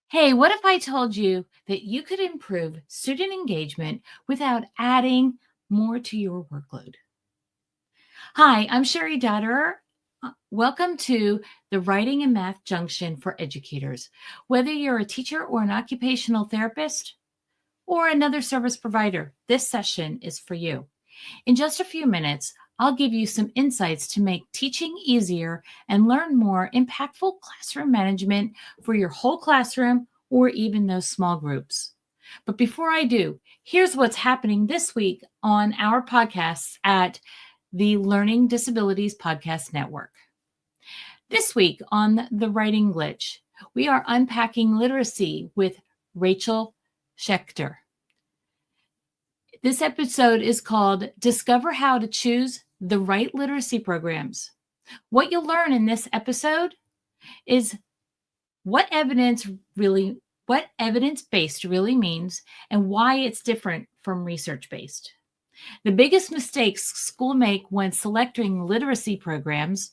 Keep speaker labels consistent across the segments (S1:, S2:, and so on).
S1: Hey, what if I told you that you could improve student engagement without adding more to your workload? Hi, I'm Cheri Dotterer. Welcome to the Writing and Math Junction for educators. Whether you're a teacher or an occupational therapist or another service provider, this session is for you. In just a few minutes, I'll give you some insights to make teaching easier and learn more impactful classroom management for your whole classroom or even those small groups. But before I do, here's what's happening this week on our podcasts at the Learning Disabilities Podcast Network. This week on The Writing Glitch, we are unpacking literacy with Rachel Schechter. This episode is called Discover How to Choose the Right Literacy Programs. What you'll learn in this episode is what evidence-based really means and why it's different from research-based. The biggest mistakes schools make when selecting literacy programs.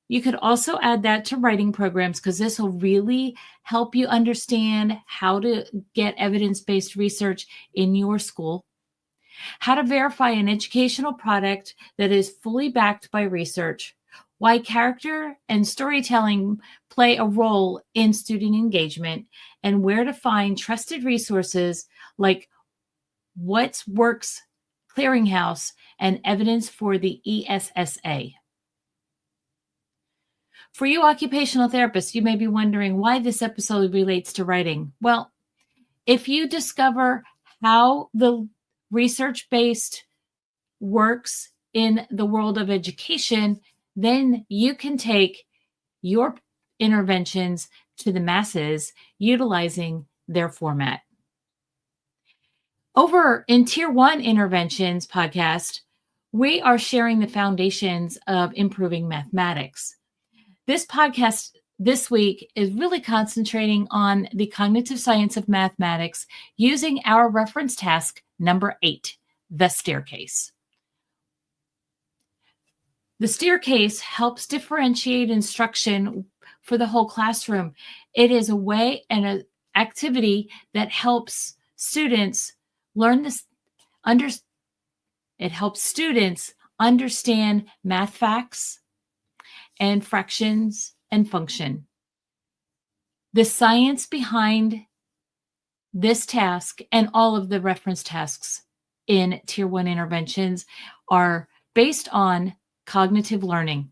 S1: You could also add that to writing programs because this will really help you understand how to get evidence-based research in your school. How to verify an educational product that is fully backed by research, why character and storytelling play a role in student engagement, and where to find trusted resources like What Works Clearinghouse and evidence for the ESSA. For you occupational therapists, you may be wondering why this episode relates to writing. Well, if you discover how the research-based works in the world of education, then you can take your interventions to the masses utilizing their format. Over in Tier 1 Interventions podcast, we are sharing the foundations of improving mathematics. This podcast this week is really concentrating on the cognitive science of mathematics using our reference task number 8, the staircase. The staircase helps differentiate instruction for the whole classroom. It is a way and an activity that helps students learn this. It helps students understand math facts and fractions and function. The science behind this task and all of the reference tasks in Tier 1 interventions are based on cognitive learning.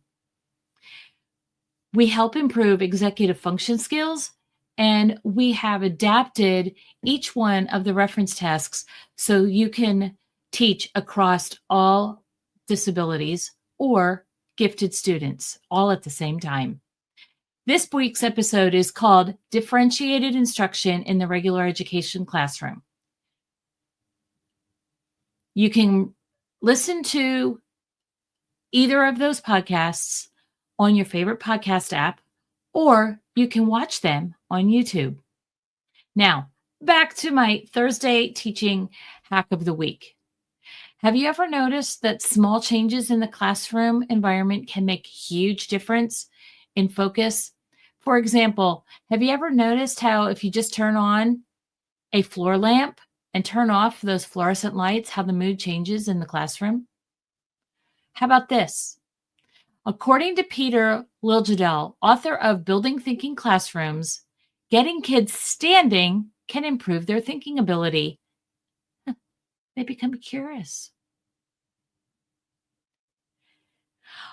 S1: We help improve executive function skills, and we have adapted each one of the reference tasks so you can teach across all disabilities or gifted students all at the same time. This week's episode is called Differentiated Instruction in the Regular Education Classroom. You can listen to either of those podcasts on your favorite podcast app, or you can watch them on YouTube. Now, back to my Thursday teaching hack of the week. Have you ever noticed that small changes in the classroom environment can make a huge difference in focus? For example, have you ever noticed how if you just turn on a floor lamp and turn off those fluorescent lights, how the mood changes in the classroom? How about this? According to Peter Liljedahl, author of Building Thinking Classrooms, getting kids standing can improve their thinking ability. They become curious.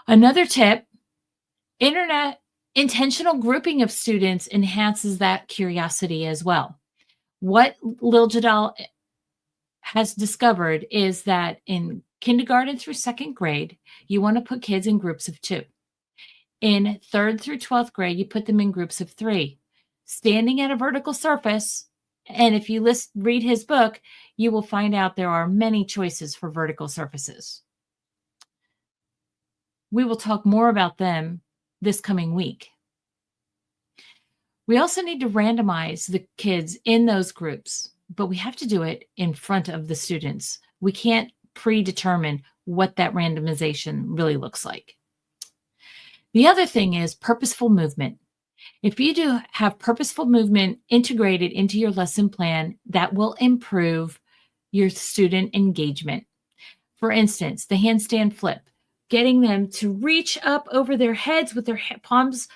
S1: Another tip, intentional grouping of students enhances that curiosity as well. What Liljedahl has discovered is that in kindergarten through second grade, you want to put kids in groups of 2. In 3rd through 12th grade, you put them in groups of 3, standing at a vertical surface. And if you read his book, you will find out there are many choices for vertical surfaces. We will talk more about them this coming week. We also need to randomize the kids in those groups, but we have to do it in front of the students. We can't predetermine what that randomization really looks like. The other thing is purposeful movement. If you do have purposeful movement integrated into your lesson plan, that will improve your student engagement. For instance, the handstand flip, getting them to reach up over their heads with their palms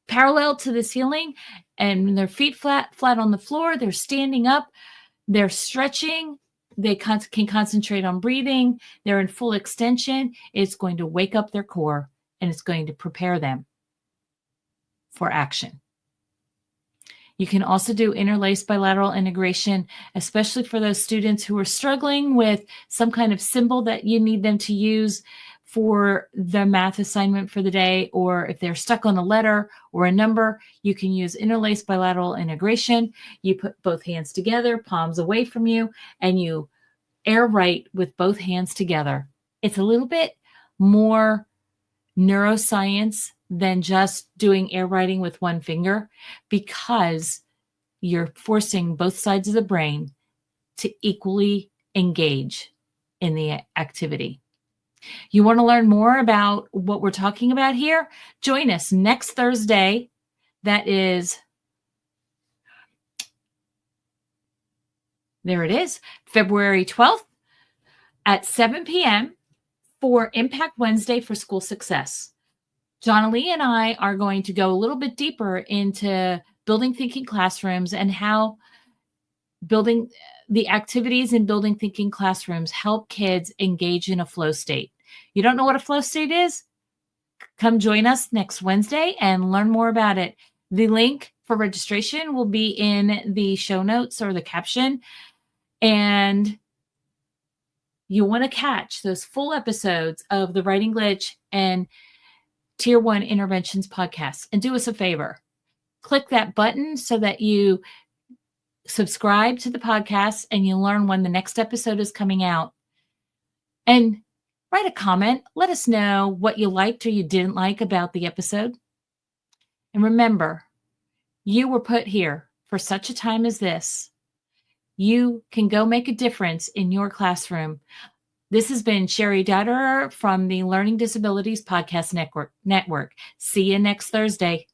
S1: parallel to the ceiling and their feet flat on the floor. They're standing up, they're stretching, they can concentrate on breathing, they're in full extension. It's going to wake up their core and it's going to prepare them for action. You can also do interlaced bilateral integration, especially for those students who are struggling with some kind of symbol that you need them to use for the math assignment for the day, or if they're stuck on a letter or a number, you can use interlaced bilateral integration. You put both hands together, palms away from you, and you air write with both hands together. It's a little bit more neuroscience than just doing air writing with one finger, because you're forcing both sides of the brain to equally engage in the activity. You want to learn more about what we're talking about here? Join us next Thursday. That is, there it is, February 12th at 7 p.m. for Impact Wednesday for School Success. Jonalee and I are going to go a little bit deeper into building thinking classrooms and how building the activities in building thinking classrooms help kids engage in a flow state. You don't know what a flow state is? Come join us next Wednesday and learn more about it. The link for registration will be in the show notes or the caption. And you want to catch those full episodes of the Writing Glitch and Tier 1 Interventions podcast. And do us a favor. Click that button so that you subscribe to the podcast and you learn when the next episode is coming out. And write a comment. Let us know what you liked or you didn't like about the episode. And remember, you were put here for such a time as this. You can go make a difference in your classroom. This has been Cheri Dotterer from the Learning Disabilities Podcast Network. See you next Thursday.